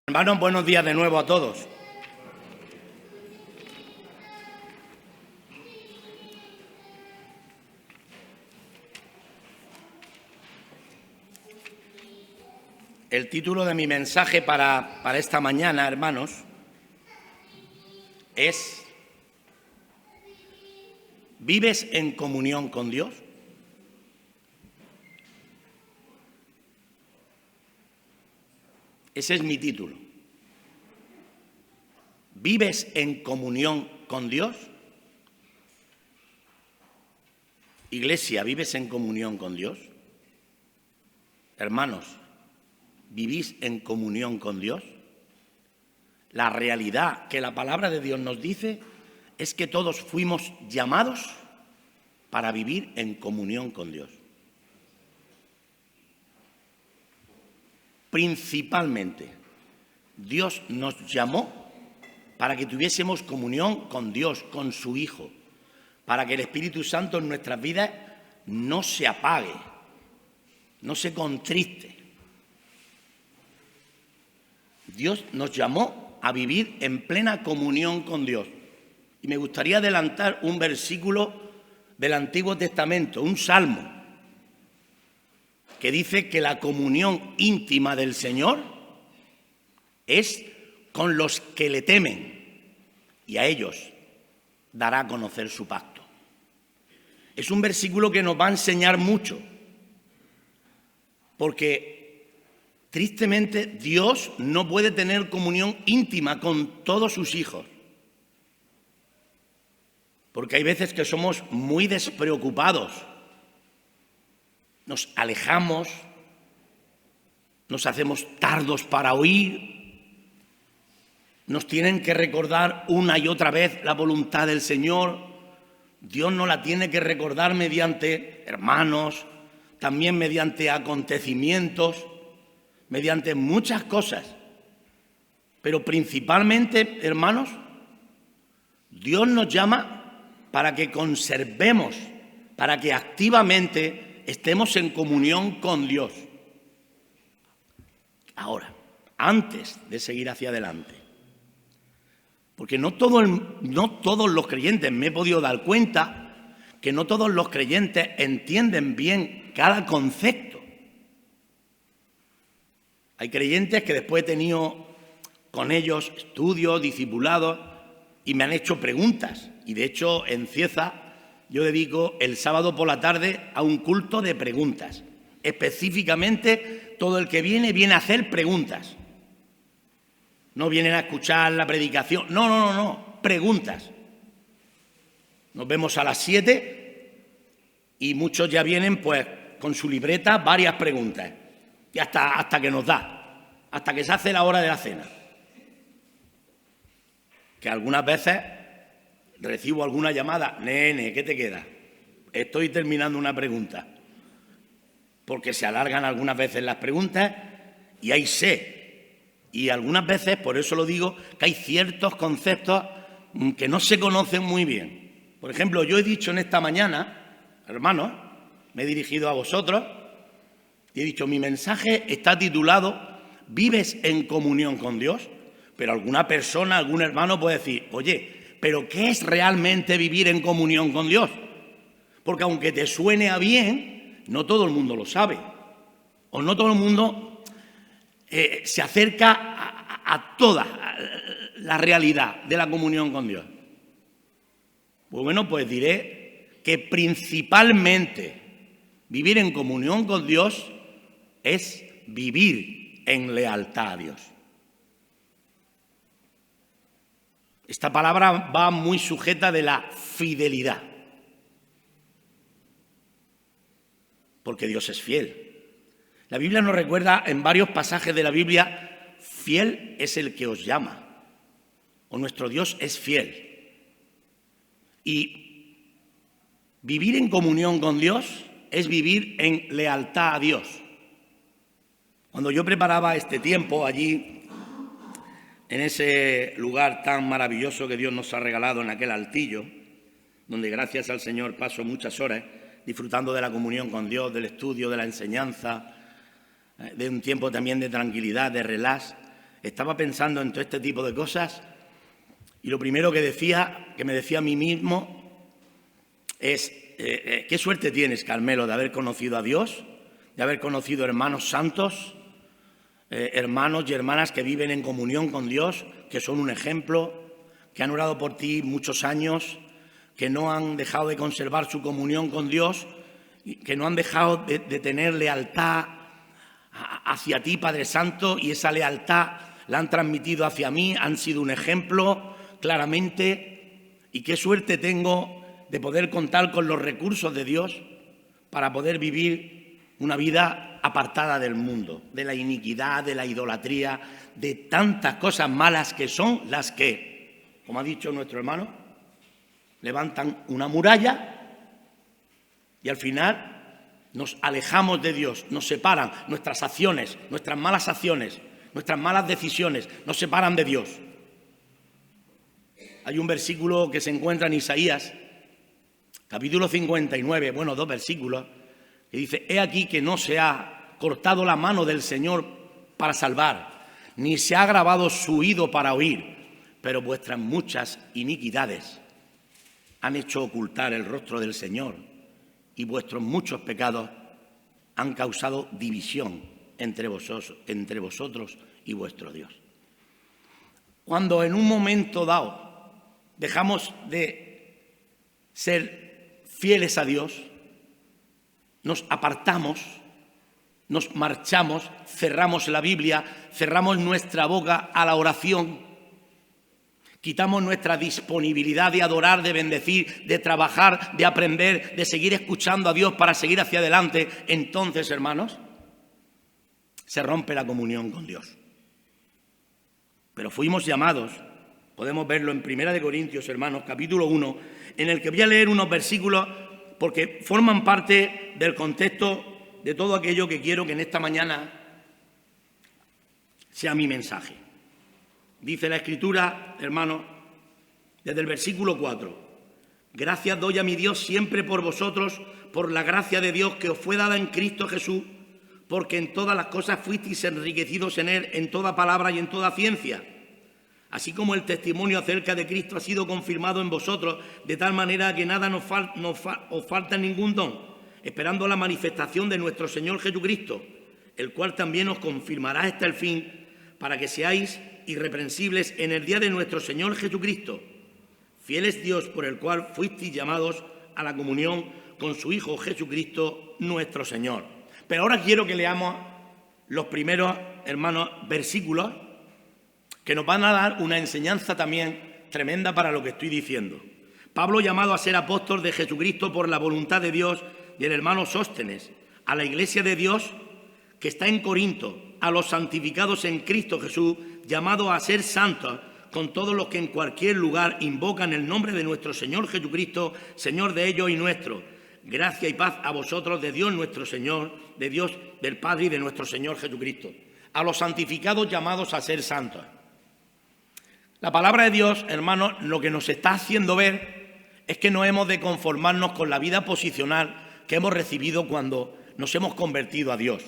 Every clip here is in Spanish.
Hermanos, buenos días de nuevo a todos. El título de mi mensaje para esta mañana, hermanos, es ¿vives en comunión con Dios? Ese es mi título. ¿Vives en comunión con Dios? Iglesia, ¿vives en comunión con Dios? Hermanos, ¿vivís en comunión con Dios? La realidad que la palabra de Dios nos dice es que todos fuimos llamados para vivir en comunión con Dios. Principalmente, Dios nos llamó para que tuviésemos comunión con Dios, con su Hijo, para que el Espíritu Santo en nuestras vidas no se apague, no se contriste. Dios nos llamó a vivir en plena comunión con Dios. Y me gustaría adelantar un versículo del Antiguo Testamento, un salmo, que dice que la comunión íntima del Señor es con los que le temen, y a ellos dará a conocer su pacto. Es un versículo que nos va a enseñar mucho, porque tristemente Dios no puede tener comunión íntima con todos sus hijos, porque hay veces que somos muy despreocupados, nos alejamos, nos hacemos tardos para oír, nos tienen que recordar una y otra vez la voluntad del Señor. Dios nos la tiene que recordar mediante hermanos, también mediante acontecimientos, mediante muchas cosas. Pero principalmente, hermanos, Dios nos llama para que conservemos, para que activamente estemos en comunión con Dios. Ahora, antes de seguir hacia adelante, porque no todos los creyentes, me he podido dar cuenta que no todos los creyentes entienden bien cada concepto. Hay creyentes que después he tenido con ellos estudios, discipulados, y me han hecho preguntas. Y de hecho, en Cieza, yo dedico el sábado por la tarde a un culto de preguntas. Específicamente, todo el que viene a hacer preguntas. No vienen a escuchar la predicación. No. Preguntas. Nos vemos a las 7 y muchos ya vienen pues con su libreta varias preguntas. Y hasta que nos da. Hasta que se hace la hora de la cena. Que algunas veces recibo alguna llamada. Nene, ¿qué te queda? Estoy terminando una pregunta. Porque se alargan algunas veces las preguntas y hay sed. Y algunas veces, por eso lo digo, que hay ciertos conceptos que no se conocen muy bien. Por ejemplo, yo he dicho en esta mañana, hermanos, me he dirigido a vosotros y he dicho, mi mensaje está titulado ¿vives en comunión con Dios? Pero alguna persona, algún hermano puede decir, oye, ¿pero qué es realmente vivir en comunión con Dios? Porque aunque te suene a bien, no todo el mundo lo sabe. O no todo el mundo se acerca a toda la realidad de la comunión con Dios. Pues bueno, pues diré que principalmente vivir en comunión con Dios es vivir en lealtad a Dios. Esta palabra va muy sujeta de la fidelidad, porque Dios es fiel. La Biblia nos recuerda en varios pasajes de la Biblia, fiel es el que os llama, o nuestro Dios es fiel. Y vivir en comunión con Dios es vivir en lealtad a Dios. Cuando yo preparaba este tiempo allí, en ese lugar tan maravilloso que Dios nos ha regalado en aquel altillo, donde gracias al Señor paso muchas horas disfrutando de la comunión con Dios, del estudio, de la enseñanza, de un tiempo también de tranquilidad, de relax, estaba pensando en todo este tipo de cosas y lo primero que me decía a mí mismo es qué suerte tienes, Carmelo, de haber conocido a Dios, de haber conocido hermanos santos, hermanos y hermanas que viven en comunión con Dios, que son un ejemplo, que han orado por ti muchos años, que no han dejado de conservar su comunión con Dios, que no han dejado de tener lealtad hacia ti, Padre Santo, y esa lealtad la han transmitido hacia mí, han sido un ejemplo claramente, y qué suerte tengo de poder contar con los recursos de Dios para poder vivir una vida apartada del mundo, de la iniquidad, de la idolatría, de tantas cosas malas que son las que, como ha dicho nuestro hermano, levantan una muralla y al final nos alejamos de Dios, nos separan nuestras acciones, nuestras malas acciones, nuestras malas decisiones, nos separan de Dios. Hay un versículo que se encuentra en Isaías, capítulo 59, bueno, 2 versículos, que dice: he aquí que no se ha cortado la mano del Señor para salvar, ni se ha agravado su oído para oír, pero vuestras muchas iniquidades han hecho ocultar el rostro del Señor y vuestros muchos pecados han causado división entre vosotros y vuestro Dios. Cuando en un momento dado dejamos de ser fieles a Dios, nos apartamos, nos marchamos, cerramos la Biblia, cerramos nuestra boca a la oración, quitamos nuestra disponibilidad de adorar, de bendecir, de trabajar, de aprender, de seguir escuchando a Dios para seguir hacia adelante, entonces, hermanos, se rompe la comunión con Dios. Pero fuimos llamados, podemos verlo en 1 Corintios, hermanos, capítulo 1, en el que voy a leer unos versículos porque forman parte del contexto de todo aquello que quiero que en esta mañana sea mi mensaje. Dice la Escritura, hermanos, desde el versículo 4: gracias doy a mi Dios siempre por vosotros, por la gracia de Dios que os fue dada en Cristo Jesús, porque en todas las cosas fuisteis enriquecidos en Él, en toda palabra y en toda ciencia. Así como el testimonio acerca de Cristo ha sido confirmado en vosotros, de tal manera que nada os falta ningún don, esperando la manifestación de nuestro Señor Jesucristo, el cual también os confirmará hasta el fin, para que seáis irreprensibles en el día de nuestro Señor Jesucristo. Fiel es Dios por el cual fuisteis llamados a la comunión con su Hijo Jesucristo nuestro Señor. Pero ahora quiero que leamos los primeros, hermanos, versículos que nos van a dar una enseñanza también tremenda para lo que estoy diciendo. Pablo, llamado a ser apóstol de Jesucristo por la voluntad de Dios, y el hermano Sóstenes, a la iglesia de Dios que está en Corinto, a los santificados en Cristo Jesús, llamados a ser santos, con todos los que en cualquier lugar invocan el nombre de nuestro Señor Jesucristo, Señor de ellos y nuestro. Gracia y paz a vosotros de Dios nuestro Señor, de Dios del Padre y de nuestro Señor Jesucristo. A los santificados llamados a ser santos. La palabra de Dios, hermanos, lo que nos está haciendo ver es que no hemos de conformarnos con la vida posicional que hemos recibido cuando nos hemos convertido a Dios.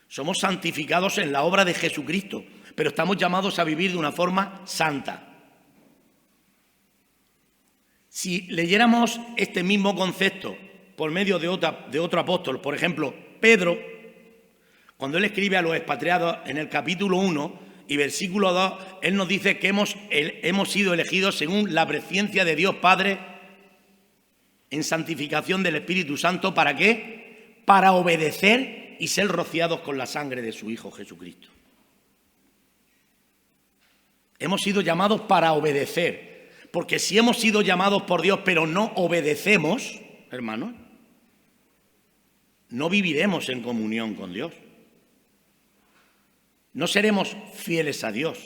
Somos santificados en la obra de Jesucristo, pero estamos llamados a vivir de una forma santa. Si leyéramos este mismo concepto por medio de otro apóstol, por ejemplo, Pedro, cuando él escribe a los expatriados en el capítulo 1 y versículo 2, él nos dice que hemos sido elegidos según la presciencia de Dios Padre en santificación del Espíritu Santo. ¿Para qué? Para obedecer y ser rociados con la sangre de su Hijo Jesucristo. Hemos sido llamados para obedecer, porque si hemos sido llamados por Dios pero no obedecemos, hermanos, no viviremos en comunión con Dios. No seremos fieles a Dios.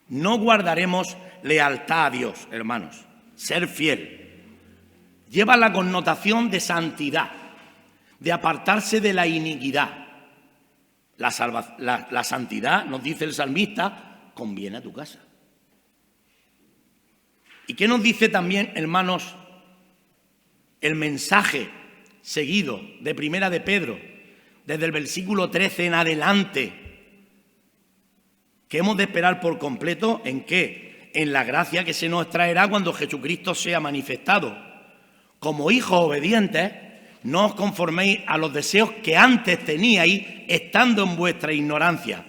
No guardaremos lealtad a Dios, hermanos. Ser fiel lleva la connotación de santidad, de apartarse de la iniquidad. La santidad, nos dice el salmista, conviene a tu casa. ¿Y qué nos dice también, hermanos, el mensaje seguido de Primera de Pedro, desde el versículo 13 en adelante? que hemos de esperar por completo ¿en qué? En la gracia que se nos traerá cuando Jesucristo sea manifestado. Como hijos obedientes, no os conforméis a los deseos que antes teníais estando en vuestra ignorancia,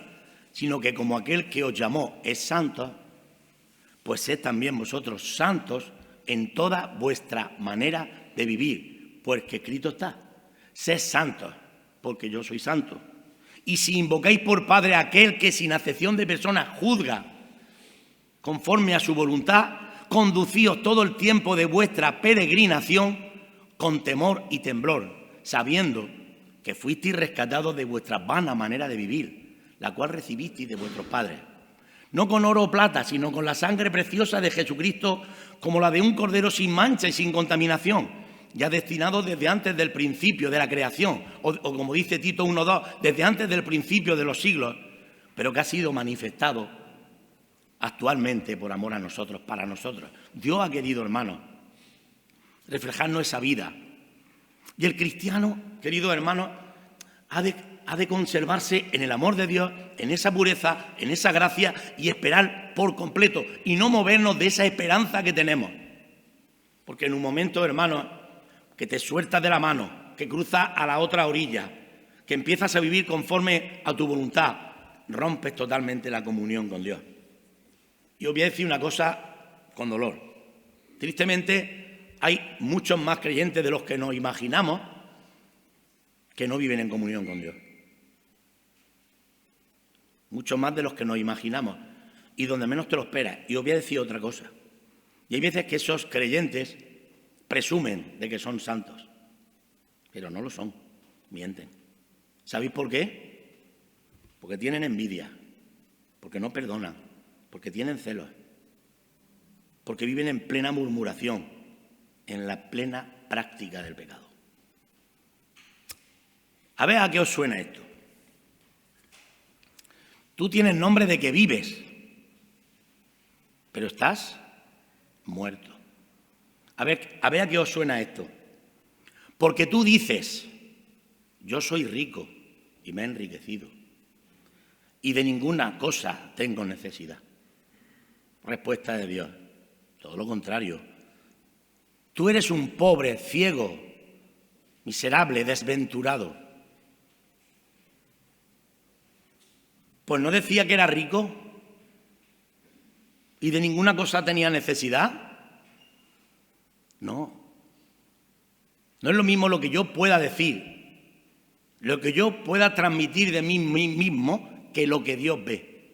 sino que como aquel que os llamó es santo, pues sed también vosotros santos en toda vuestra manera de vivir, porque escrito está, sed santos, porque yo soy santo. Y si invocáis por Padre a aquel que sin acepción de personas juzga conforme a su voluntad, conducíos todo el tiempo de vuestra peregrinación con temor y temblor, sabiendo que fuisteis rescatados de vuestra vana manera de vivir, la cual recibisteis de vuestros padres. No con oro o plata, sino con la sangre preciosa de Jesucristo, como la de un cordero sin mancha y sin contaminación, ya destinado desde antes del principio de la creación, o como dice Tito 1:2, desde antes del principio de los siglos, pero que ha sido manifestado actualmente por amor a nosotros, para nosotros. Dios ha querido, hermanos, reflejarnos esa vida. Y el cristiano, queridos hermanos, ha de conservarse en el amor de Dios, en esa pureza, en esa gracia y esperar por completo y no movernos de esa esperanza que tenemos. Porque en un momento, hermanos, que te sueltas de la mano, que cruzas a la otra orilla, que empiezas a vivir conforme a tu voluntad, rompes totalmente la comunión con Dios. Y os voy a decir una cosa con dolor. Tristemente, hay muchos más creyentes de los que nos imaginamos que no viven en comunión con Dios. Muchos más de los que nos imaginamos y donde menos te lo esperas. Y os voy a decir otra cosa. Y hay veces que esos creyentes presumen de que son santos, pero no lo son, mienten. ¿Sabéis por qué? Porque tienen envidia, porque no perdonan, porque tienen celos, porque viven en plena murmuración, en la plena práctica del pecado. A ver a qué os suena esto. Tú tienes nombre de que vives, pero estás muerto. A ver a qué os suena esto. Porque tú dices, yo soy rico y me he enriquecido y de ninguna cosa tengo necesidad. Respuesta de Dios, todo lo contrario. Tú eres un pobre, ciego, miserable, desventurado. Pues no decía que era rico y de ninguna cosa tenía necesidad. No. No es lo mismo lo que yo pueda decir, lo que yo pueda transmitir de mí mismo, que lo que Dios ve.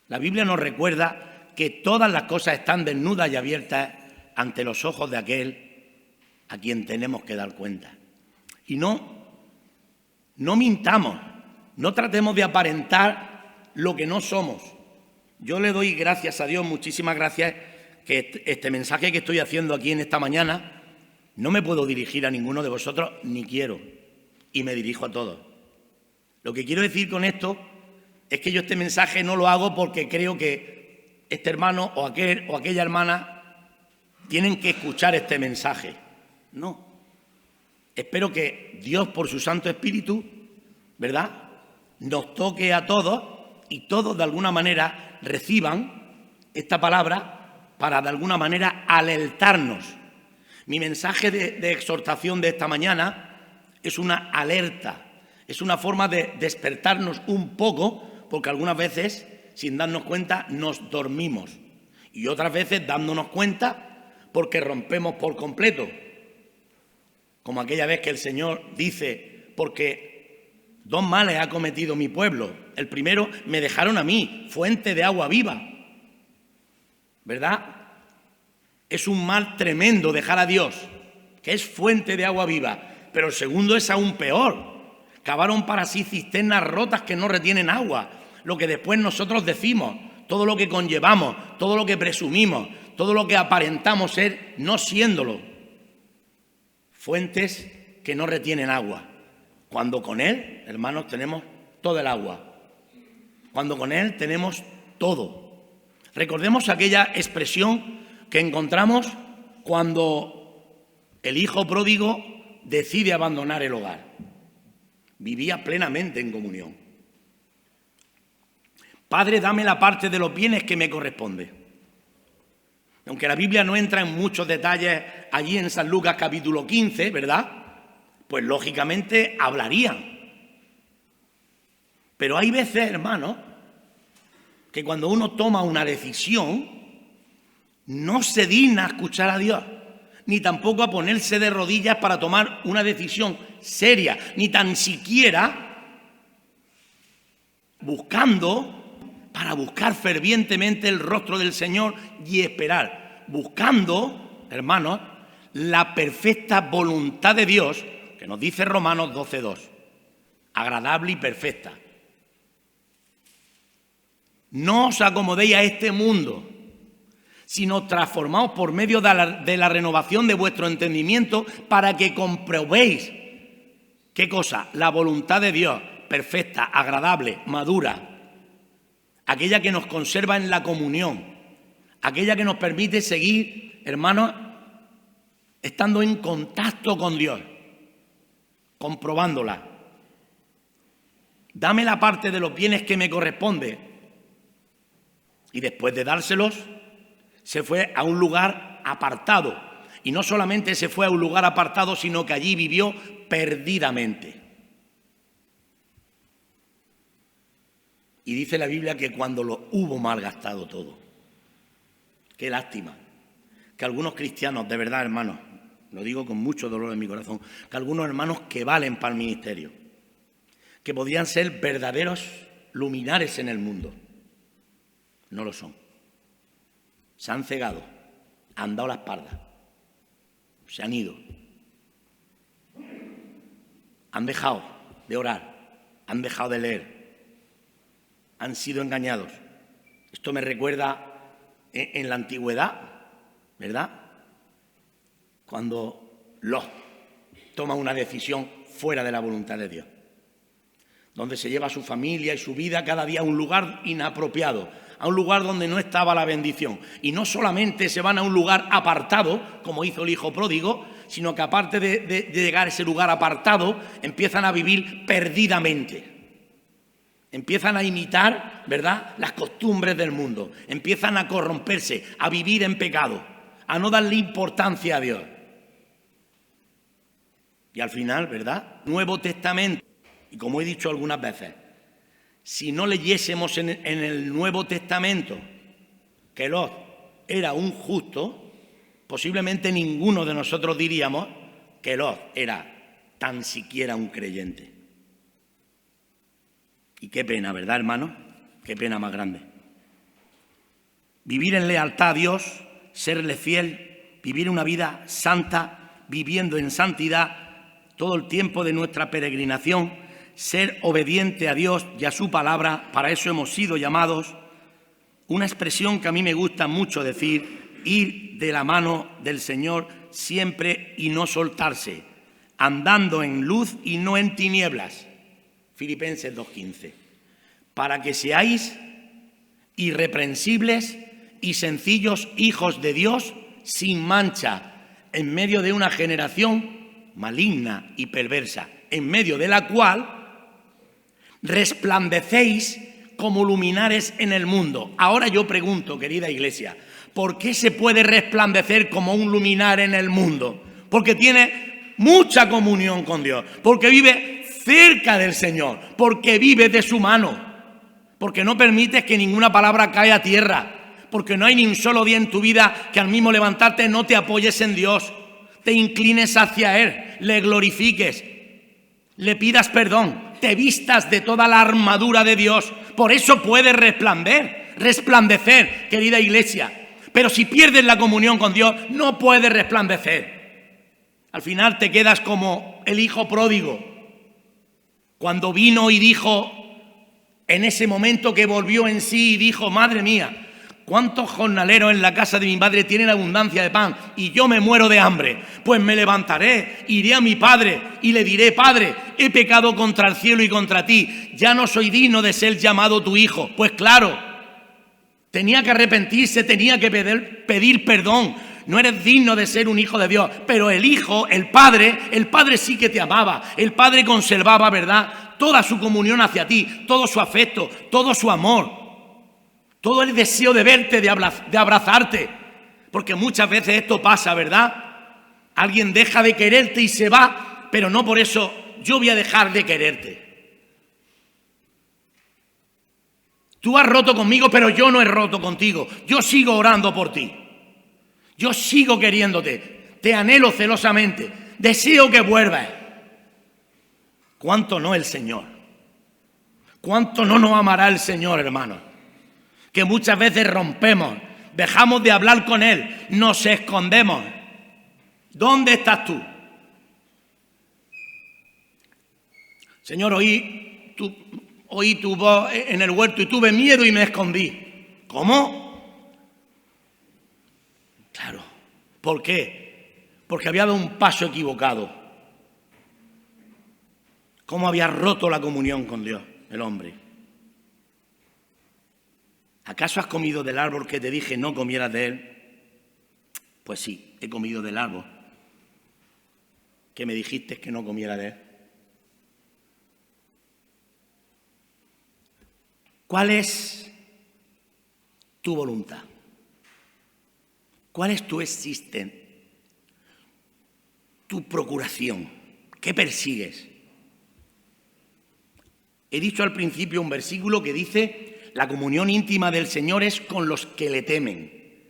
La Biblia nos recuerda que todas las cosas están desnudas y abiertas ante los ojos de aquel a quien tenemos que dar cuenta. Y no mintamos, no tratemos de aparentar lo que no somos. Yo le doy gracias a Dios, muchísimas gracias, que este mensaje que estoy haciendo aquí en esta mañana no me puedo dirigir a ninguno de vosotros, ni quiero, y me dirijo a todos. Lo que quiero decir con esto es que yo este mensaje no lo hago porque creo que este hermano o aquella hermana tienen que escuchar este mensaje. No. Espero que Dios, por su Santo Espíritu, ¿verdad?, nos toque a todos y todos de alguna manera reciban esta palabra para de alguna manera alertarnos. Mi mensaje de exhortación de esta mañana es una alerta, es una forma de despertarnos un poco, porque algunas veces, sin darnos cuenta, nos dormimos. Y otras veces, dándonos cuenta, porque rompemos por completo. Como aquella vez que el Señor dice, porque 2 males ha cometido mi pueblo. El primero, me dejaron a mí, fuente de agua viva. ¿Verdad? Es un mal tremendo dejar a Dios, que es fuente de agua viva. Pero el segundo es aún peor. Cavaron para sí cisternas rotas que no retienen agua. Lo que después nosotros decimos, todo lo que conllevamos, todo lo que presumimos, todo lo que aparentamos ser, no siéndolo. Fuentes que no retienen agua. Cuando con Él, hermanos, tenemos todo el agua. Cuando con Él tenemos todo. Recordemos aquella expresión que encontramos cuando el hijo pródigo decide abandonar el hogar. Vivía plenamente en comunión. Padre, dame la parte de los bienes que me corresponde. Aunque la Biblia no entra en muchos detalles allí en San Lucas capítulo 15, ¿verdad? Pues lógicamente hablarían. Pero hay veces, hermanos, que cuando uno toma una decisión, no se digna a escuchar a Dios, ni tampoco a ponerse de rodillas para tomar una decisión seria, ni tan siquiera para buscar fervientemente el rostro del Señor y esperar, buscando, hermanos, la perfecta voluntad de Dios, que nos dice Romanos 12:2, agradable y perfecta. No os acomodéis a este mundo, sino transformaos por medio de la renovación de vuestro entendimiento para que comprobéis, ¿qué cosa? La voluntad de Dios, perfecta, agradable, madura, aquella que nos conserva en la comunión, aquella que nos permite seguir, hermanos, estando en contacto con Dios, comprobándola. Dame la parte de los bienes que me corresponde. Y después de dárselos, se fue a un lugar apartado. Y no solamente se fue a un lugar apartado, sino que allí vivió perdidamente. Y dice la Biblia que cuando lo hubo malgastado todo. Qué lástima. Que algunos cristianos, de verdad, hermanos, lo digo con mucho dolor en mi corazón, que algunos hermanos que valen para el ministerio, que podían ser verdaderos luminares en el mundo, no lo son. Se han cegado, han dado la espalda, se han ido, han dejado de orar, han dejado de leer, han sido engañados. Esto me recuerda en la antigüedad, ¿verdad? Cuando Lot toma una decisión fuera de la voluntad de Dios, donde se lleva a su familia y su vida cada día a un lugar inapropiado, a un lugar donde no estaba la bendición. Y no solamente se van a un lugar apartado, como hizo el hijo pródigo, sino que aparte de llegar a ese lugar apartado, empiezan a vivir perdidamente. Empiezan a imitar, ¿verdad?, las costumbres del mundo. Empiezan a corromperse, a vivir en pecado, a no darle importancia a Dios. Y al final, ¿verdad?, Nuevo Testamento. Y como he dicho algunas veces, si no leyésemos en el Nuevo Testamento que Lot era un justo, posiblemente ninguno de nosotros diríamos que Lot era tan siquiera un creyente. Y qué pena, ¿verdad, hermano? Qué pena más grande. Vivir en lealtad a Dios, serle fiel, vivir una vida santa, viviendo en santidad todo el tiempo de nuestra peregrinación, ser obediente a Dios y a su palabra, para eso hemos sido llamados. Una expresión que a mí me gusta mucho decir, ir de la mano del Señor siempre y no soltarse, andando en luz y no en tinieblas. Filipenses 2:15. Para que seáis irreprensibles y sencillos hijos de Dios, sin mancha, en medio de una generación maligna y perversa, en medio de la cual resplandecéis como luminares en el mundo. Ahora yo pregunto, querida iglesia, ¿por qué se puede resplandecer como un luminar en el mundo? Porque tiene mucha comunión con Dios, porque vive cerca del Señor, porque vive de su mano, porque no permites que ninguna palabra caiga a tierra, porque no hay ni un solo día en tu vida que al mismo levantarte no te apoyes en Dios, te inclines hacia Él, le glorifiques, le pidas perdón, te vistas de toda la armadura de Dios. Por eso puedes resplandecer, querida iglesia. Pero si pierdes la comunión con Dios, no puedes resplandecer. Al final te quedas como el hijo pródigo, cuando vino y dijo, en ese momento que volvió en sí y dijo, madre mía, ¿cuántos jornaleros en la casa de mi padre tienen abundancia de pan y yo me muero de hambre? Pues me levantaré, iré a mi padre y le diré, Padre, he pecado contra el cielo y contra ti, ya no soy digno de ser llamado tu hijo. Pues claro, tenía que arrepentirse, tenía que pedir perdón. No eres digno de ser un hijo de Dios, pero el hijo, el padre sí que te amaba, el padre conservaba, ¿verdad?, toda su comunión hacia ti, todo su afecto, todo su amor. todo el deseo de verte, de abrazarte. Porque muchas veces esto pasa, ¿verdad? Alguien deja de quererte y se va, pero no por eso yo voy a dejar de quererte. Tú has roto conmigo, pero yo no he roto contigo. Yo sigo orando por ti. Yo sigo queriéndote. Te anhelo celosamente. Deseo que vuelvas. ¿Cuánto no el Señor? ¿Cuánto no nos amará el Señor, hermano? Que muchas veces rompemos, dejamos de hablar con Él, nos escondemos. ¿Dónde estás tú? Señor, oí tu voz en el huerto y tuve miedo y me escondí. ¿Cómo? Claro. ¿Por qué? Porque había dado un paso equivocado. ¿Cómo había roto la comunión con Dios, el hombre? ¿Acaso has comido del árbol que te dije no comieras de él? Pues sí, he comido del árbol que me dijiste que no comiera de él. ¿Cuál es tu voluntad? ¿Cuál es tu existencia? Tu procuración. ¿Qué persigues? He dicho al principio un versículo que dice: la comunión íntima del Señor es con los que le temen,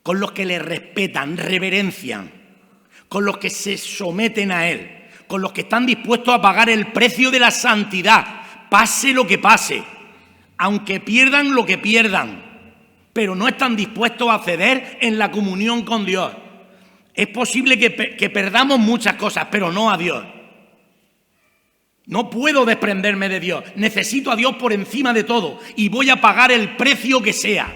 con los que le respetan, reverencian, con los que se someten a Él, con los que están dispuestos a pagar el precio de la santidad, pase lo que pase, aunque pierdan lo que pierdan, pero no están dispuestos a ceder en la comunión con Dios. Es posible que perdamos muchas cosas, pero no a Dios. No puedo desprenderme de Dios. Necesito a Dios por encima de todo y voy a pagar el precio que sea.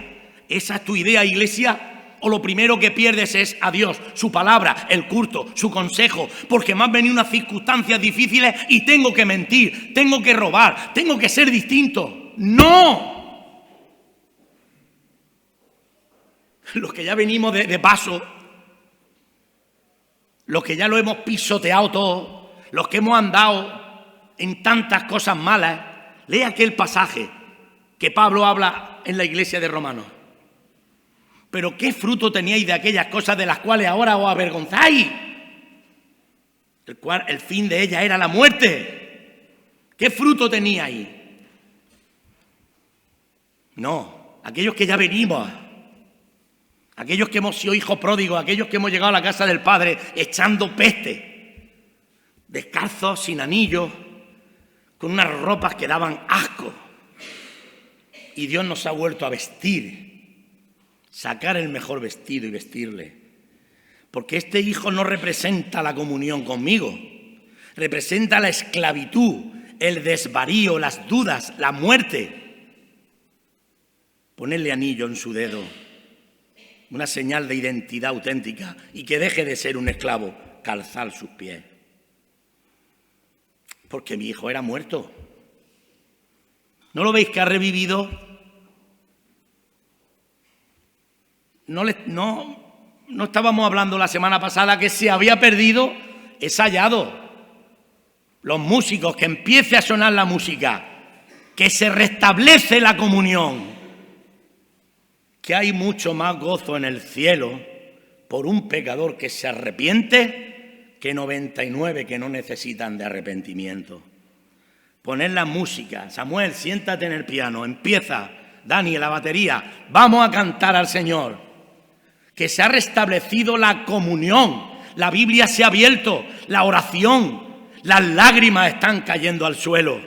¿Esa es tu idea, iglesia? ¿O lo primero que pierdes es a Dios, su palabra, el culto, su consejo? Porque me han venido unas circunstancias difíciles y tengo que mentir, tengo que robar, tengo que ser distinto. ¡No! Los que ya venimos de paso, los que ya lo hemos pisoteado todo, los que hemos andado en tantas cosas malas, lea aquel pasaje que Pablo habla en la iglesia de Romanos. Pero ¿qué fruto teníais de aquellas cosas de las cuales ahora os avergonzáis? El fin de ellas era la muerte. ¿Qué fruto teníais? No, aquellos que ya venimos, aquellos que hemos sido hijos pródigos, aquellos que hemos llegado a la casa del Padre echando peste, descalzos, sin anillos, con unas ropas que daban asco. Y Dios nos ha vuelto a vestir, sacar el mejor vestido y vestirle. Porque este hijo no representa la comunión conmigo, representa la esclavitud, el desvarío, las dudas, la muerte. Ponerle anillo en su dedo, una señal de identidad auténtica, y que deje de ser un esclavo, calzar sus pies. Porque mi hijo era muerto. ¿No lo veis que ha revivido? No estábamos hablando la semana pasada que se había perdido, es hallado. Los músicos, que empiece a sonar la música, que se restablece la comunión, que hay mucho más gozo en el cielo por un pecador que se arrepiente que 99 que no necesitan de arrepentimiento. Poner la música. Samuel, siéntate en el piano, empieza. Dani, en la batería. Vamos a cantar al Señor. Que se ha restablecido la comunión. La Biblia se ha abierto. La oración. Las lágrimas están cayendo al suelo.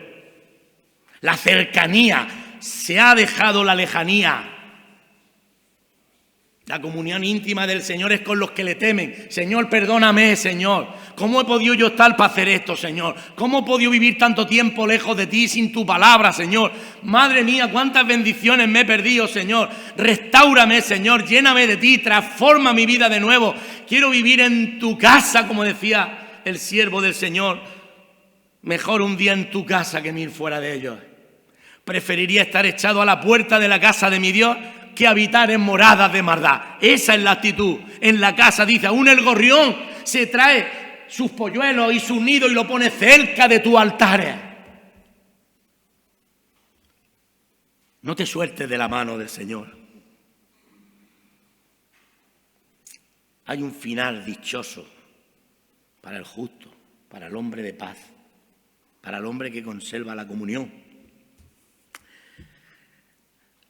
La cercanía. Se ha dejado la lejanía. La comunión íntima del Señor es con los que le temen. Señor, perdóname, Señor. ¿Cómo he podido yo estar para hacer esto, Señor? ¿Cómo he podido vivir tanto tiempo lejos de ti sin tu palabra, Señor? Madre mía, cuántas bendiciones me he perdido, Señor. Restáurame, Señor. Lléname de ti. Transforma mi vida de nuevo. Quiero vivir en tu casa, como decía el siervo del Señor. Mejor un día en tu casa que 1000 fuera de ellos. Preferiría estar echado a la puerta de la casa de mi Dios que habitar en moradas de maldad. Esa es la actitud. En la casa, dice, aún el gorrión se trae sus polluelos y sus nidos y lo pone cerca de tus altares. No te sueltes de la mano del Señor. Hay un final dichoso para el justo, para el hombre de paz, para el hombre que conserva la comunión.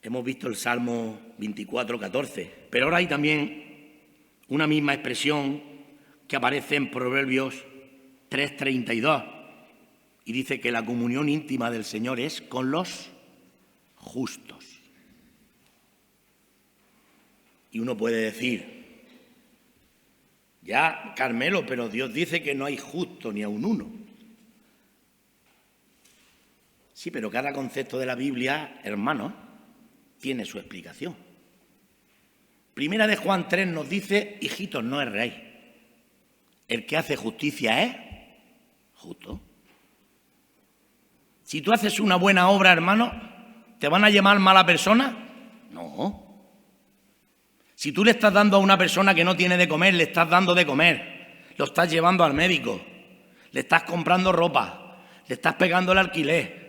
Hemos visto el Salmo 24:14, pero ahora hay también una misma expresión que aparece en Proverbios 3:32 y dice que la comunión íntima del Señor es con los justos. Y uno puede decir, ya, Carmelo, pero Dios dice que no hay justo ni aun uno. Sí, pero cada concepto de la Biblia, hermanos, tiene su explicación. Primera de Juan 3 nos dice, hijitos, no es rey. El que hace justicia es justo. Si tú haces una buena obra, hermano, ¿te van a llamar mala persona? No. Si tú le estás dando a una persona que no tiene de comer, le estás dando de comer, lo estás llevando al médico, le estás comprando ropa, le estás pegando el alquiler.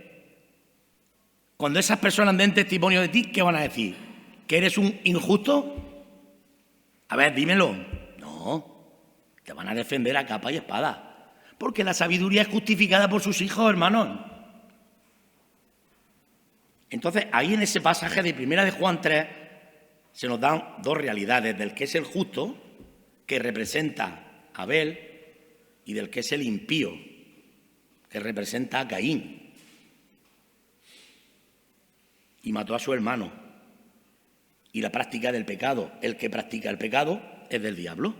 Cuando esas personas den testimonio de ti, ¿qué van a decir? ¿Que eres un injusto? A ver, dímelo. No, te van a defender a capa y espada, porque la sabiduría es justificada por sus hijos, hermanos. Entonces, ahí en ese pasaje de Primera de Juan 3 se nos dan dos realidades, del que es el justo, que representa a Abel, y del que es el impío, que representa a Caín. Y mató a su hermano. Y la práctica del pecado, el que practica el pecado es del diablo,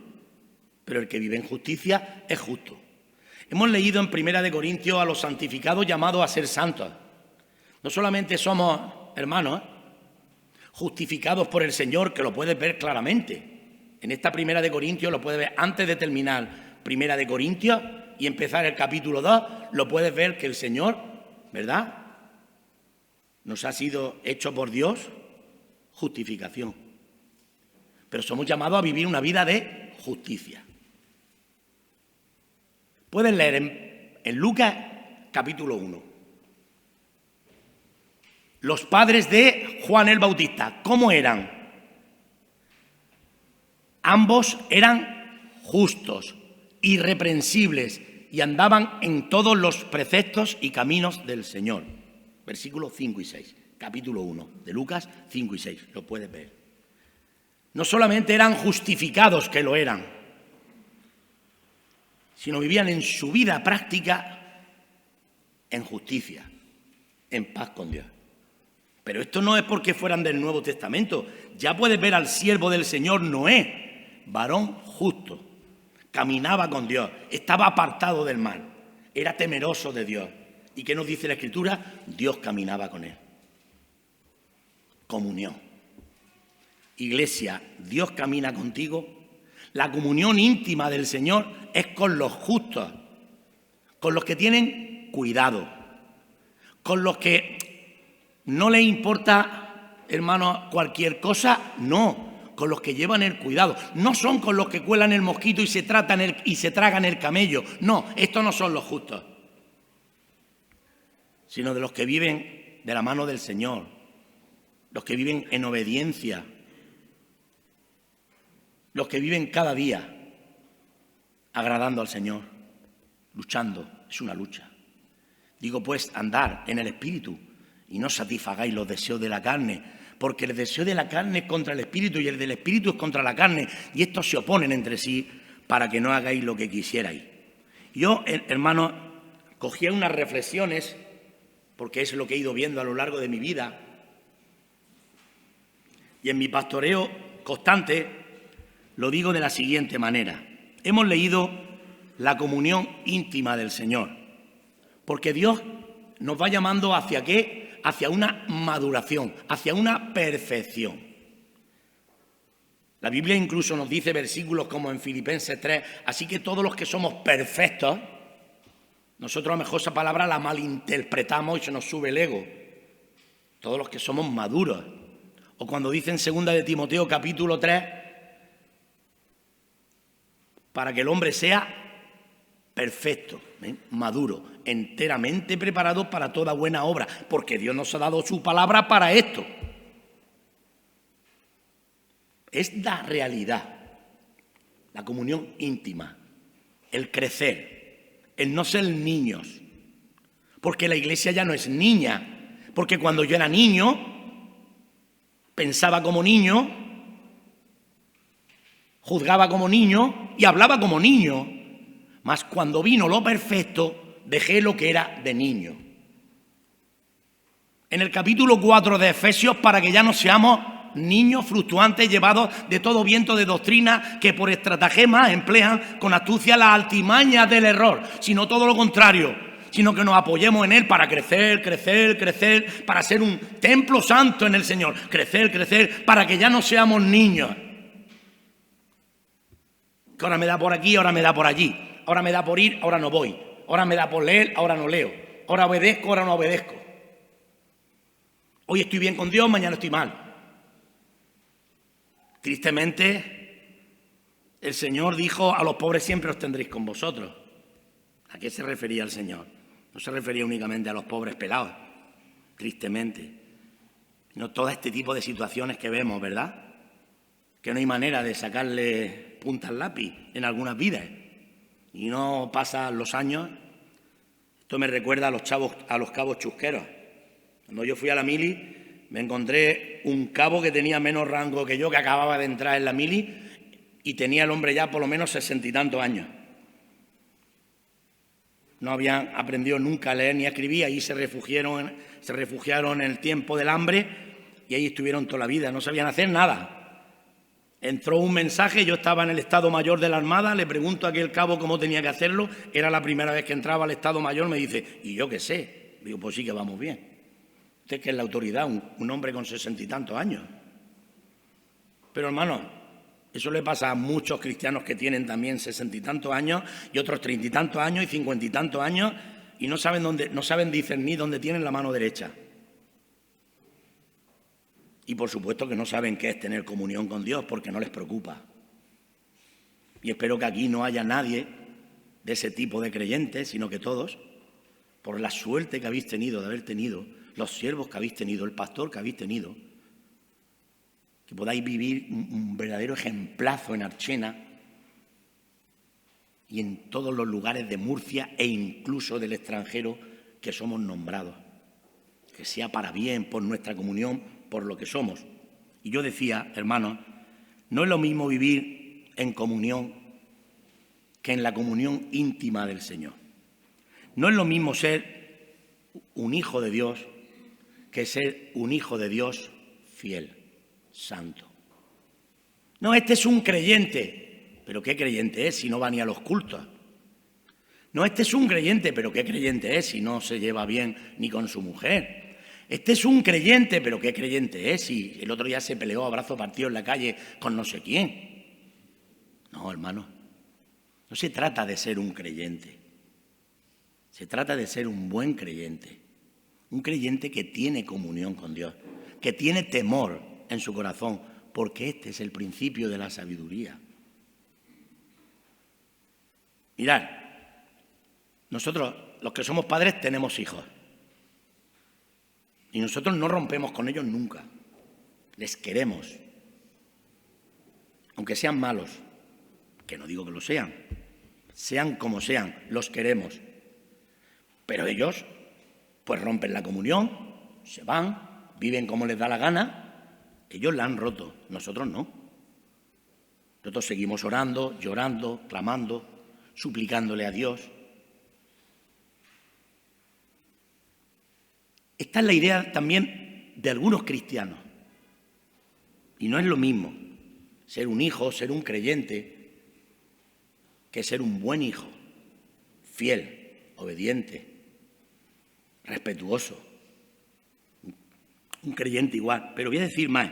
pero el que vive en justicia es justo. Hemos leído en Primera de Corintios a los santificados llamados a ser santos. No solamente somos, hermanos, justificados por el Señor, que lo puedes ver claramente. En esta Primera de Corintios lo puedes ver antes de terminar Primera de Corintios y empezar el capítulo 2, lo puedes ver que el Señor, ¿verdad?, nos ha sido hecho por Dios justificación. Pero somos llamados a vivir una vida de justicia. Pueden leer en Lucas capítulo 1. Los padres de Juan el Bautista, ¿cómo eran? Ambos eran justos, irreprensibles y andaban en todos los preceptos y caminos del Señor. Versículos 5 y 6, capítulo 1 de Lucas 5 y 6, lo puedes ver. No solamente eran justificados, que lo eran, sino vivían en su vida práctica en justicia, en paz con Dios. Pero esto no es porque fueran del Nuevo Testamento. Ya puedes ver al siervo del Señor Noé, varón justo, caminaba con Dios, estaba apartado del mal, era temeroso de Dios. ¿Y qué nos dice la Escritura? Dios caminaba con él. Comunión. Iglesia, Dios camina contigo. La comunión íntima del Señor es con los justos, con los que tienen cuidado, con los que no les importa, hermano, cualquier cosa, no, con los que llevan el cuidado. No son con los que cuelan el mosquito y se tragan el camello. No, estos no son los justos, sino de los que viven de la mano del Señor, los que viven en obediencia, los que viven cada día agradando al Señor, luchando, es una lucha. Digo pues, andar en el Espíritu y no satisfagáis los deseos de la carne, porque el deseo de la carne es contra el Espíritu y el del Espíritu es contra la carne, y estos se oponen entre sí para que no hagáis lo que quisierais. Yo, hermano, cogía unas reflexiones, porque es lo que he ido viendo a lo largo de mi vida, y en mi pastoreo constante lo digo de la siguiente manera. Hemos leído la comunión íntima del Señor, porque Dios nos va llamando ¿hacia qué? Hacia una maduración, hacia una perfección. La Biblia incluso nos dice versículos como en Filipenses 3, así que todos los que somos perfectos, nosotros a lo mejor esa palabra la malinterpretamos y se nos sube el ego. Todos los que somos maduros. O cuando dice en 2 de Timoteo capítulo 3, para que el hombre sea perfecto, maduro, enteramente preparado para toda buena obra, porque Dios nos ha dado su palabra para esto. Es la realidad, la comunión íntima, el crecer, el no ser niños, porque la Iglesia ya no es niña, porque cuando yo era niño, pensaba como niño, juzgaba como niño y hablaba como niño, mas cuando vino lo perfecto, dejé lo que era de niño. En el capítulo 4 de Efesios, para que ya no seamos niños fluctuantes llevados de todo viento de doctrina que por estratagema emplean con astucia las altimañas del error, sino todo lo contrario, sino que nos apoyemos en Él para crecer, crecer, crecer, para ser un templo santo en el Señor, crecer, crecer, para que ya no seamos niños. Que ahora me da por aquí, ahora me da por allí, ahora me da por ir, ahora no voy, ahora me da por leer, ahora no leo, ahora obedezco, ahora no obedezco. Hoy estoy bien con Dios, mañana estoy mal. Tristemente, el Señor dijo, a los pobres siempre os tendréis con vosotros. ¿A qué se refería el Señor? No se refería únicamente a los pobres pelados, tristemente, sino todo este tipo de situaciones que vemos, ¿verdad? Que no hay manera de sacarle punta al lápiz en algunas vidas. Y no pasan los años. Esto me recuerda a los cabos chusqueros. Cuando yo fui a la mili, me encontré un cabo que tenía menos rango que yo, que acababa de entrar en la mili, y tenía el hombre ya por lo menos 60 y tantos años. No habían aprendido nunca a leer ni a escribir, ahí se refugiaron en el tiempo del hambre y ahí estuvieron toda la vida, no sabían hacer nada. Entró un mensaje, yo estaba en el Estado Mayor de la Armada, le pregunto a aquel cabo cómo tenía que hacerlo, era la primera vez que entraba al Estado Mayor, me dice, ¿y yo qué sé? Digo, pues sí que vamos bien. Usted que es la autoridad, un hombre con 60 y tantos años. Pero hermano, eso le pasa a muchos cristianos que tienen también 60 y tantos años y otros 30 y tantos años y 50 y tantos años y no saben discernir dónde tienen la mano derecha. Y por supuesto que no saben qué es tener comunión con Dios porque no les preocupa. Y espero que aquí no haya nadie de ese tipo de creyentes, sino que todos, por la suerte que habéis tenido de haber tenido, los siervos que habéis tenido, el pastor que habéis tenido, que podáis vivir un verdadero ejemplazo en Archena y en todos los lugares de Murcia e incluso del extranjero que somos nombrados. Que sea para bien, por nuestra comunión, por lo que somos. Y yo decía, hermanos, no es lo mismo vivir en comunión que en la comunión íntima del Señor. No es lo mismo ser un hijo de Dios que ser un hijo de Dios fiel, santo. No, este es un creyente. ¿Pero qué creyente es si no va ni a los cultos? No, este es un creyente. ¿Pero qué creyente es si no se lleva bien ni con su mujer? Este es un creyente. ¿Pero qué creyente es si el otro día se peleó a brazo partido en la calle con no sé quién? No, hermano. No se trata de ser un creyente. Se trata de ser un buen creyente. Un creyente que tiene comunión con Dios, que tiene temor en su corazón, porque este es el principio de la sabiduría. Mirad, nosotros, los que somos padres, tenemos hijos. Y nosotros no rompemos con ellos nunca. Les queremos. Aunque sean malos, que no digo que lo sean, sean como sean, los queremos. Pero ellos, pues rompen la comunión, se van, viven como les da la gana. Ellos la han roto, nosotros no. Nosotros seguimos orando, llorando, clamando, suplicándole a Dios. Esta es la idea también de algunos cristianos. Y no es lo mismo ser un hijo, ser un creyente, que ser un buen hijo, fiel, obediente, respetuoso. Un creyente igual. Pero voy a decir más.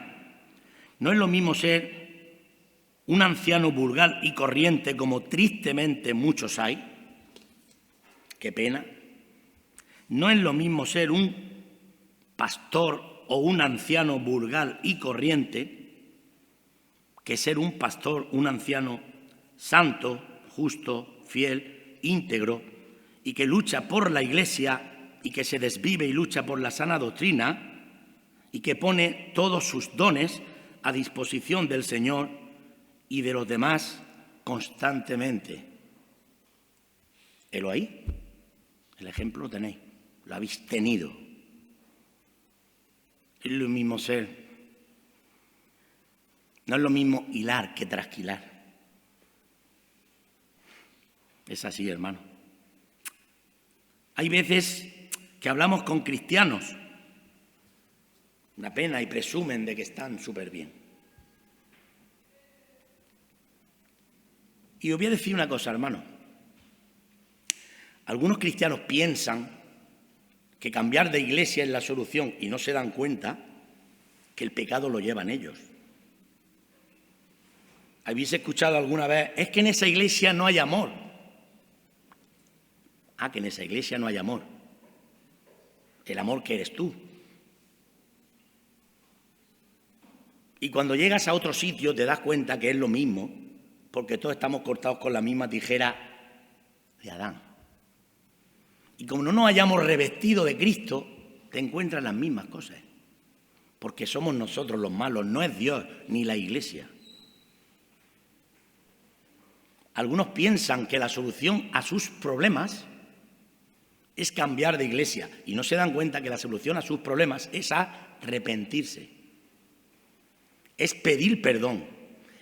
No es lo mismo ser un anciano vulgar y corriente, como tristemente muchos hay. Qué pena. No es lo mismo ser un pastor o un anciano vulgar y corriente que ser un pastor, un anciano santo, justo, fiel, íntegro y que lucha por la Iglesia y que se desvive y lucha por la sana doctrina y que pone todos sus dones a disposición del Señor y de los demás constantemente. Helo ahí. El ejemplo lo tenéis, lo habéis tenido. Es lo mismo ser. No es lo mismo hilar que trasquilar. Es así, hermano. Hay veces que hablamos con cristianos, una pena, y presumen de que están súper bien. Y os voy a decir una cosa, hermano. Algunos cristianos piensan que cambiar de iglesia es la solución y no se dan cuenta que el pecado lo llevan ellos. ¿Habéis escuchado alguna vez? Es que en esa iglesia no hay amor. Ah, que en esa iglesia no hay amor. El amor que eres tú. Y cuando llegas a otro sitio te das cuenta que es lo mismo, porque todos estamos cortados con la misma tijera de Adán. Y como no nos hayamos revestido de Cristo, te encuentras las mismas cosas. Porque somos nosotros los malos, no es Dios ni la iglesia. Algunos piensan que la solución a sus problemas es cambiar de iglesia y no se dan cuenta que la solución a sus problemas es arrepentirse, es pedir perdón,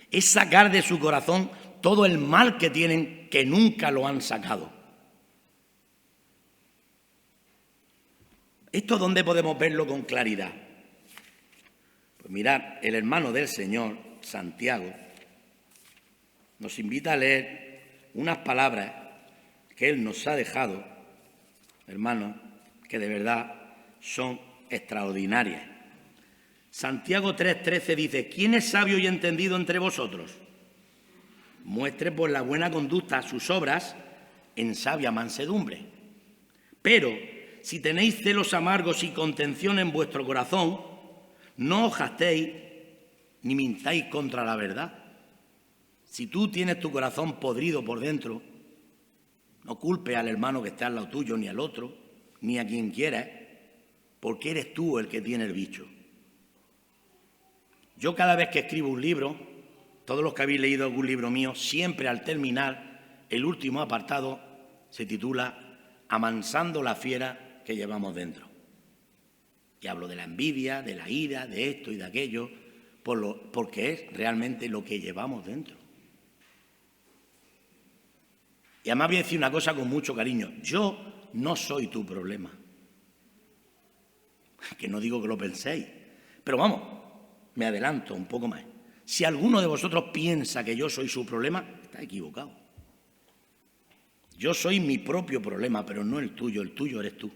es sacar de su corazón todo el mal que tienen que nunca lo han sacado. ¿Esto dónde podemos verlo con claridad? Pues mirad, el hermano del Señor, Santiago, nos invita a leer unas palabras que él nos ha dejado, hermanos, que de verdad son extraordinarias. Santiago 3:13 dice: ¿quién es sabio y entendido entre vosotros? Muestre por la buena conducta sus obras en sabia mansedumbre. Pero si tenéis celos amargos y contención en vuestro corazón, no os jactéis ni mintáis contra la verdad. Si tú tienes tu corazón podrido por dentro, no culpes al hermano que está al lado tuyo, ni al otro, ni a quien quieras, porque eres tú el que tiene el bicho. Yo cada vez que escribo un libro, todos los que habéis leído algún libro mío, siempre al terminar, el último apartado se titula Amansando la fiera que llevamos dentro. Y hablo de la envidia, de la ira, de esto y de aquello, porque es realmente lo que llevamos dentro. Y además voy a decir una cosa con mucho cariño. Yo no soy tu problema. Que no digo que lo penséis. Pero vamos, me adelanto un poco más. Si alguno de vosotros piensa que yo soy su problema, está equivocado. Yo soy mi propio problema, pero no el tuyo eres tú.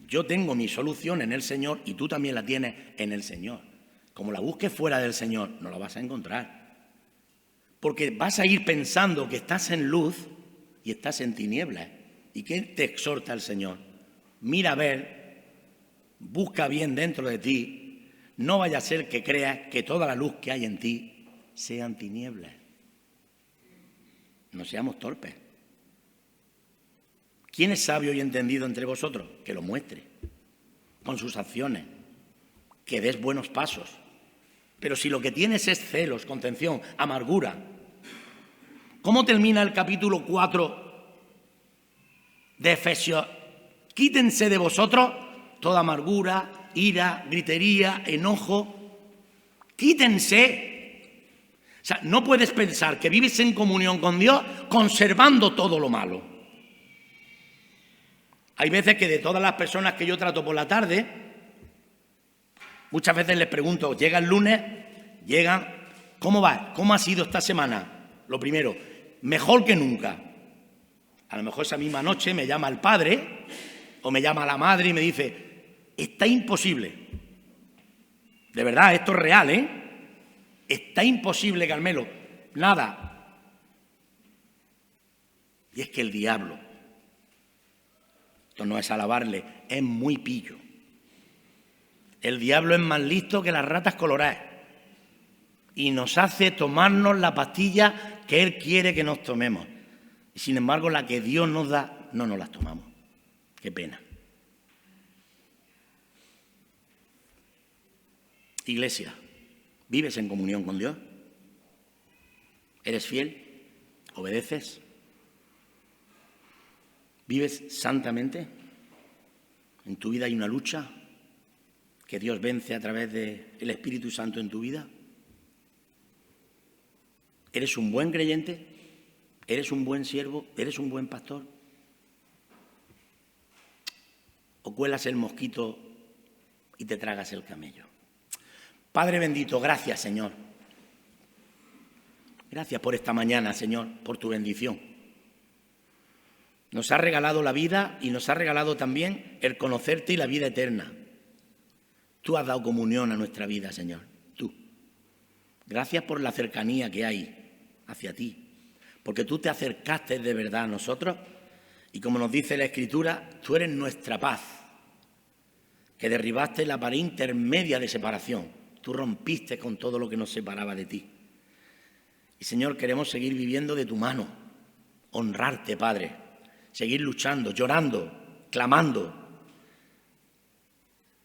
Yo tengo mi solución en el Señor y tú también la tienes en el Señor. Como la busques fuera del Señor, no la vas a encontrar. Porque vas a ir pensando que estás en luz y estás en tinieblas. ¿Y qué te exhorta el Señor? Mira a ver, busca bien dentro de ti, no vaya a ser que creas que toda la luz que hay en ti sean tinieblas. No seamos torpes. ¿Quién es sabio y entendido entre vosotros? Que lo muestre con sus acciones, que des buenos pasos. Pero si lo que tienes es celos, contención, amargura, ¿cómo termina el capítulo 4 de Efesios? Quítense de vosotros toda amargura, ira, gritería, enojo. Quítense. O sea, no puedes pensar que vives en comunión con Dios conservando todo lo malo. Hay veces que de todas las personas que yo trato por la tarde, muchas veces les pregunto, llega el lunes, ¿cómo va? ¿Cómo ha sido esta semana? Lo primero, mejor que nunca. A lo mejor esa misma noche me llama el padre o me llama la madre y me dice, está imposible. De verdad, esto es real, ¿eh? Está imposible, Carmelo. Nada. Y es que el diablo, esto no es alabarle, es muy pillo. El diablo es más listo que las ratas coloradas y nos hace tomarnos la pastilla que él quiere que nos tomemos. Y sin embargo, la que Dios nos da, no nos las tomamos. Qué pena. Iglesia, ¿vives en comunión con Dios? ¿Eres fiel? ¿Obedeces? ¿Vives santamente? ¿En tu vida hay una lucha que Dios vence a través del Espíritu Santo en tu vida? ¿Eres un buen creyente? ¿Eres un buen siervo? ¿Eres un buen pastor? ¿O cuelas el mosquito y te tragas el camello? Padre bendito, gracias, Señor. Gracias por esta mañana, Señor, por tu bendición. Nos has regalado la vida y nos has regalado también el conocerte y la vida eterna. Tú has dado comunión a nuestra vida, Señor. Tú. Gracias por la cercanía que hay hacia ti, porque tú te acercaste de verdad a nosotros y, como nos dice la Escritura, tú eres nuestra paz, que derribaste la pared intermedia de separación. Tú rompiste con todo lo que nos separaba de ti. Y, Señor, queremos seguir viviendo de tu mano, honrarte, Padre, seguir luchando, llorando, clamando.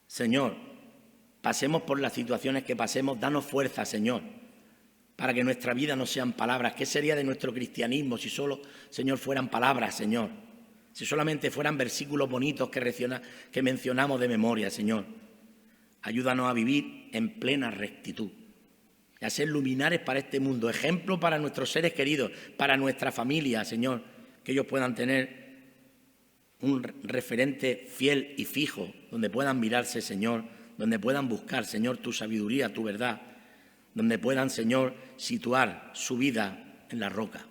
Señor, pasemos por las situaciones que pasemos, danos fuerza, Señor, para que nuestra vida no sean palabras. ¿Qué sería de nuestro cristianismo si solo, Señor, fueran palabras, Señor? Si solamente fueran versículos bonitos que mencionamos de memoria, Señor. Ayúdanos a vivir en plena rectitud y a ser luminares para este mundo, ejemplo para nuestros seres queridos, para nuestra familia, Señor, que ellos puedan tener un referente fiel y fijo, donde puedan mirarse, Señor, donde puedan buscar, Señor, tu sabiduría, tu verdad, donde puedan, Señor, situar su vida en la roca.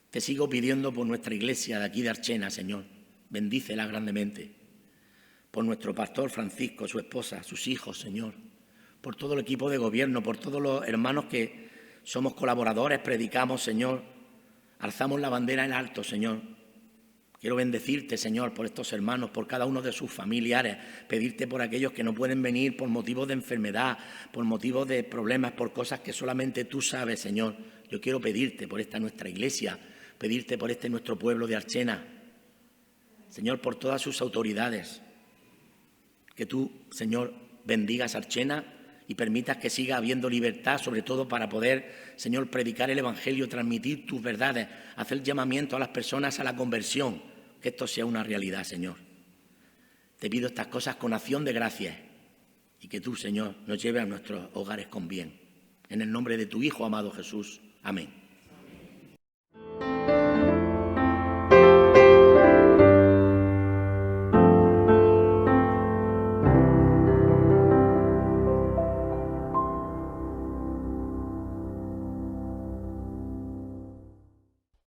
Te sigo pidiendo por nuestra iglesia de aquí de Archena, Señor, bendícela grandemente. Por nuestro pastor Francisco, su esposa, sus hijos, Señor, por todo el equipo de gobierno, por todos los hermanos que somos colaboradores, predicamos, Señor, alzamos la bandera en alto, Señor. Quiero bendecirte, Señor, por estos hermanos, por cada uno de sus familiares, pedirte por aquellos que no pueden venir por motivos de enfermedad, por motivos de problemas, por cosas que solamente tú sabes, Señor. Yo quiero pedirte por esta nuestra iglesia, pedirte por este nuestro pueblo de Archena, Señor, por todas sus autoridades. Que tú, Señor, bendigas Archena y permitas que siga habiendo libertad, sobre todo para poder, Señor, predicar el Evangelio, transmitir tus verdades, hacer llamamiento a las personas a la conversión, que esto sea una realidad, Señor. Te pido estas cosas con acción de gracias y que tú, Señor, nos lleves a nuestros hogares con bien. En el nombre de tu Hijo amado Jesús. Amén.